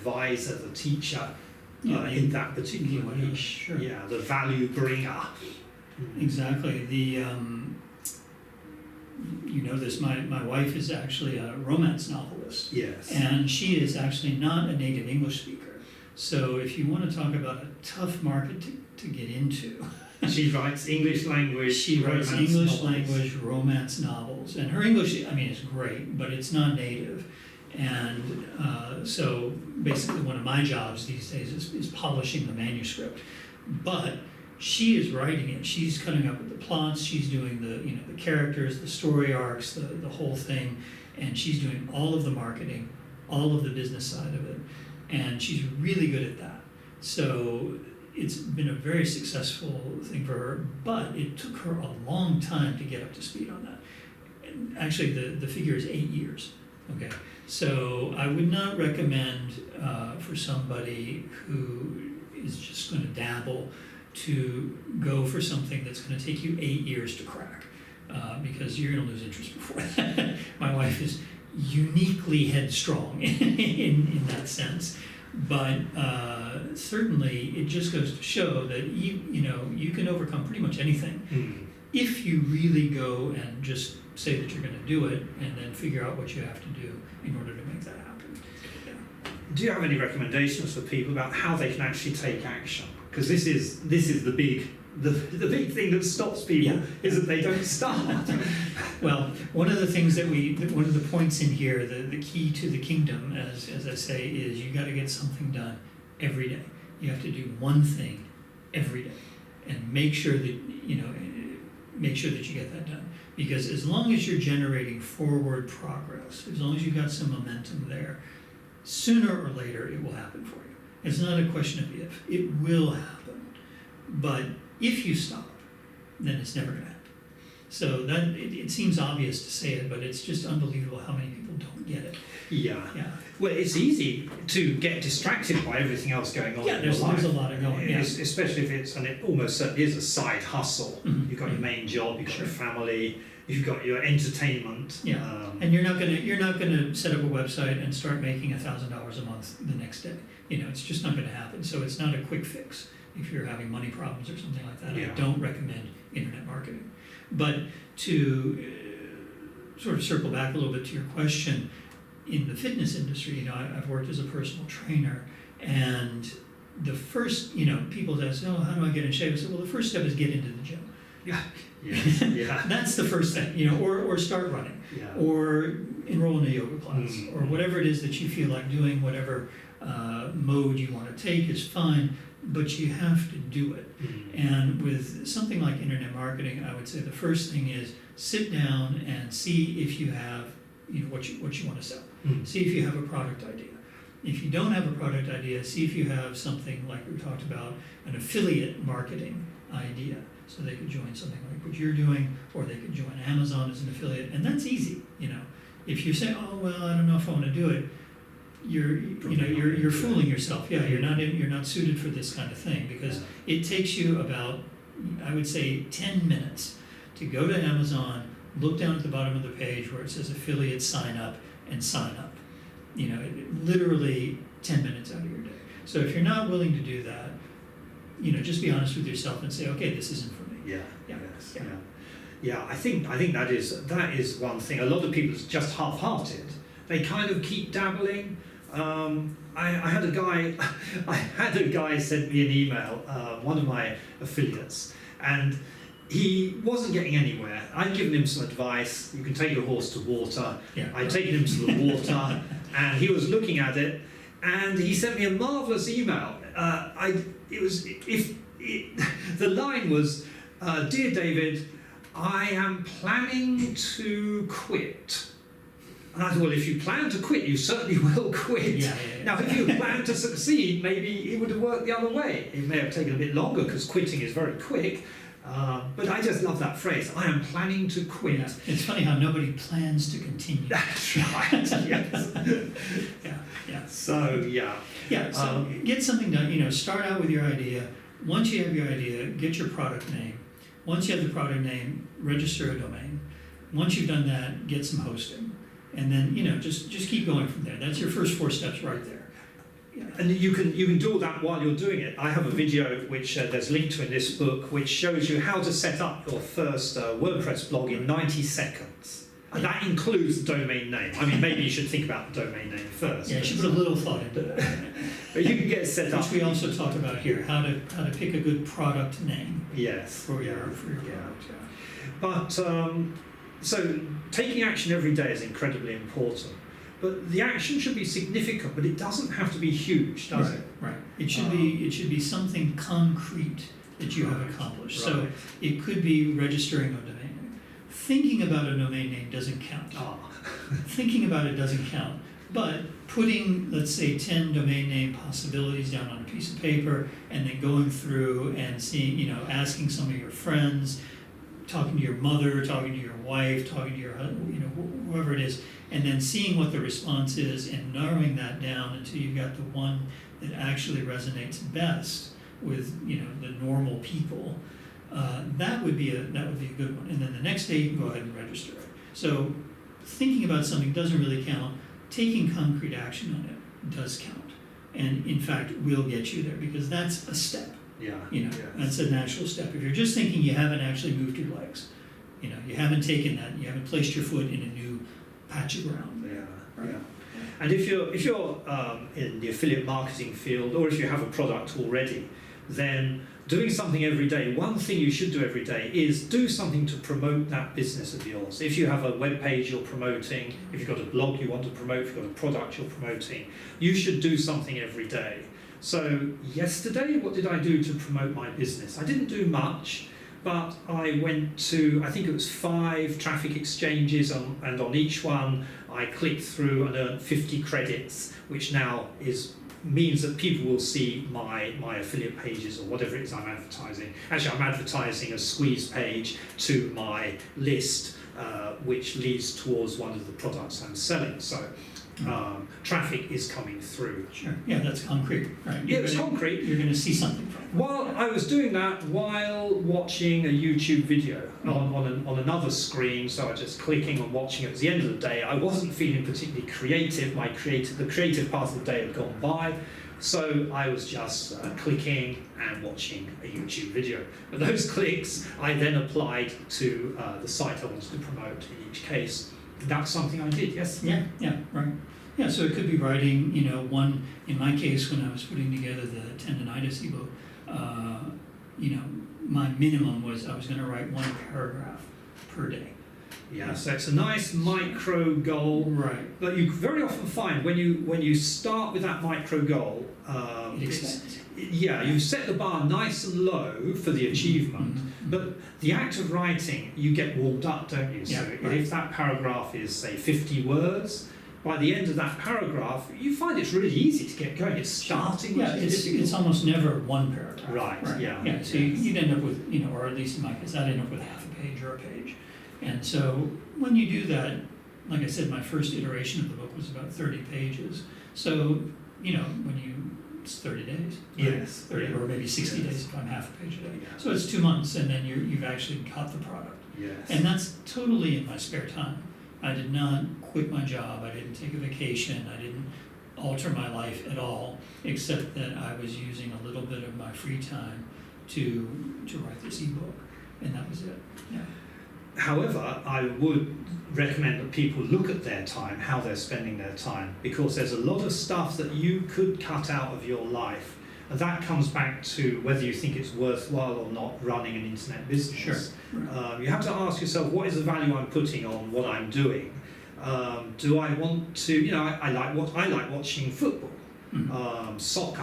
advisor, the teacher in that particular niche. Sure. Yeah, the value bringer. Exactly. You know this, my wife is actually a romance novelist. Yes. And she is actually not a native English speaker. So if you want to talk about a tough market to get into. She writes English language. She writes English language romance novels. And her English, I mean, is great, but it's not native. And so basically one of my jobs these days is polishing the manuscript. But she is writing it. She's coming up with the plots. She's doing the characters, the story arcs, the whole thing. And she's doing all of the marketing, all of the business side of it. And she's really good at that. So it's been a very successful thing for her, but it took her a long time to get up to speed on that. And actually, the figure is 8 years. Okay, so I would not recommend for somebody who is just going to dabble to go for something that's going to take you 8 years to crack, because you're going to lose interest before that. My wife is uniquely headstrong in that sense. But certainly, it just goes to show that you can overcome pretty much anything if you really go and just say that you're going to do it, and then figure out what you have to do in order to make that happen. Yeah. Do you have any recommendations for people about how they can actually take action? Because this is the big thing that stops people is that they don't start. Well, one of the things one of the points in here, the key to the kingdom, as I say, is you got to get something done every day. You have to do one thing every day, and make sure that you get that done. Because as long as you're generating forward progress, as long as you've got some momentum there, sooner or later it will happen for you. It's not a question of if; it will happen. But if you stop, then it's never going to happen. So that it seems obvious to say it, but it's just unbelievable how many people don't get it. Yeah. Yeah. Well, it's easy to get distracted by everything else going on. Yeah, there's a lot of going. Yeah. Especially if it almost certainly is a side hustle. Mm-hmm. You've got your main job, you've got Sure. your family, you've got your entertainment. Yeah. And you're not gonna set up a website and start making $1,000 a month the next day. It's just not going to happen. So it's not a quick fix. If you're having money problems or something like that, Yeah. I don't recommend internet marketing. But to sort of circle back a little bit to your question, in the fitness industry, I've worked as a personal trainer, and the first, people ask, oh, how do I get in shape? I said, well, the first step is get into the gym. Yeah. Yeah. That's the first thing, or start running, Yeah. or enroll in a yoga class, or whatever it is that you feel like doing, whatever mode you want to take is fine, but you have to do it. And with something like internet marketing, I would say the first thing is sit down and see if you have what you want to sell. See if you have a product idea. If you don't have a product idea, see if you have something like we talked about, an affiliate marketing idea. So they could join something like what you're doing, or they could join Amazon as an affiliate, and that's easy. If you say, oh well, I don't know if I want to do it, you're fooling yourself. Yeah, you're not suited for this kind of thing, because it takes you about, I would say, 10 minutes to go to Amazon, look down at the bottom of the page where it says affiliate sign up, and sign up. Literally 10 minutes out of your day. So if you're not willing to do that, just be honest with yourself and say, okay, this isn't for me. Yeah. Yeah. Yes. Yeah. Yeah. I think that is one thing. A lot of people are just half-hearted. They kind of keep dabbling. I had a guy send me an email, one of my affiliates, and he wasn't getting anywhere. I'd given him some advice. You can take your horse to water. Yeah. I'd taken him to the water, and he was looking at it, and he sent me a marvelous email. The line was, "Dear David, I am planning to quit." And I thought, well, if you plan to quit, you certainly will quit. Yeah. Now, if you plan to succeed, maybe it would have worked the other way. It may have taken a bit longer because quitting is very quick. But I just love that phrase. I am planning to quit. Yeah. It's funny how nobody plans to continue. That's right. Yes. Yeah. So yeah. Yeah. So get something done. Start out with your idea. Once you have your idea, get your product name. Once you have the product name, register a domain. Once you've done that, get some hosting. And then, just keep going from there. That's your first 4 steps right there. and you can do all that while you're doing it. I have a video which there's linked to in this book, which shows you how to set up your first WordPress blog in 90 seconds. And that includes the domain name. I mean, maybe you should think about the domain name first. Yeah, you should put a little thought into that. But you can get set up. Which we also talk about here, how to pick a good product name. Yes. For your product. Yeah. But so taking action every day is incredibly important. But the action should be significant, but it doesn't have to be huge, does it? Right. It should be something concrete that you have accomplished. Right. So it could be registering a domain name. Thinking about a domain name doesn't count. Thinking about it doesn't count. But putting, let's say, 10 domain name possibilities down on a piece of paper, and then going through and seeing, asking some of your friends, talking to your mother, talking to your wife, talking to your husband, whoever it is, and then seeing what the response is and narrowing that down until you got the one that actually resonates best with the normal people. That would be a good one. And then the next day you can go ahead and register it. So thinking about something doesn't really count. Taking concrete action on it does count, and in fact will get you there, because that's a step. That's a natural step. If you're just thinking, you haven't actually moved your legs. You haven't taken that. You haven't placed your foot in a new patch of ground. Yeah. And if you're in the affiliate marketing field, or if you have a product already, then doing something every day, one thing you should do every day is do something to promote that business of yours. If you have a web page you're promoting, if you've got a blog you want to promote, if you've got a product you're promoting, you should do something every day. So yesterday, what did I do to promote my business? I didn't do much, but I went to, I think it was 5 traffic exchanges, and on each one I clicked through and earned 50 credits, which now means that people will see my affiliate pages or whatever it is I'm advertising. Actually, I'm advertising a squeeze page to my list, which leads towards one of the products I'm selling. So traffic is coming through. Sure. Yeah, that's concrete. Right. It's concrete. You're going to see something from it. Well, I was doing that while watching a YouTube video on another screen, so I was just clicking and watching it. At the end of the day, I wasn't feeling particularly creative. The creative part of the day had gone by, so I was just clicking and watching a YouTube video. But those clicks I then applied to the site I wanted to promote in each case. That's something I did, yes? Yeah, right. Yeah, so it could be writing, one, in my case, when I was putting together the tendonitis ebook, my minimum was I was going to write 1 paragraph per day. Yeah, so it's a nice micro goal. Right. But you very often find when you start with that micro goal, it expands. You set the bar nice and low for the achievement, but the act of writing, you get warmed up, don't you? So if that paragraph is, say, 50 words, by the end of that paragraph, you find it's really easy to get going. It's starting. Yeah, it's almost never 1 paragraph. Right. Yeah. Yeah. So you'd end up with, or at least in my case, I'd end up with half a page or a page. And so when you do that, like I said, my first iteration of the book was about 30 pages. So, it's 30 days. Yes. 30 or maybe 60 days if I'm half a page a day. Yeah. So it's 2 months, and then you've actually got the product. Yes. And that's totally in my spare time. I did not quit my job. I didn't take a vacation. I didn't alter my life at all, except that I was using a little bit of my free time to write this ebook, and that was it. Yeah. However, I would recommend that people look at their time, how they're spending their time, because there's a lot of stuff that you could cut out of your life. And that comes back to whether you think it's worthwhile or not running an internet business. Sure. You have to ask yourself, what is the value I'm putting on what I'm doing? Do I want to, I like watching football, soccer.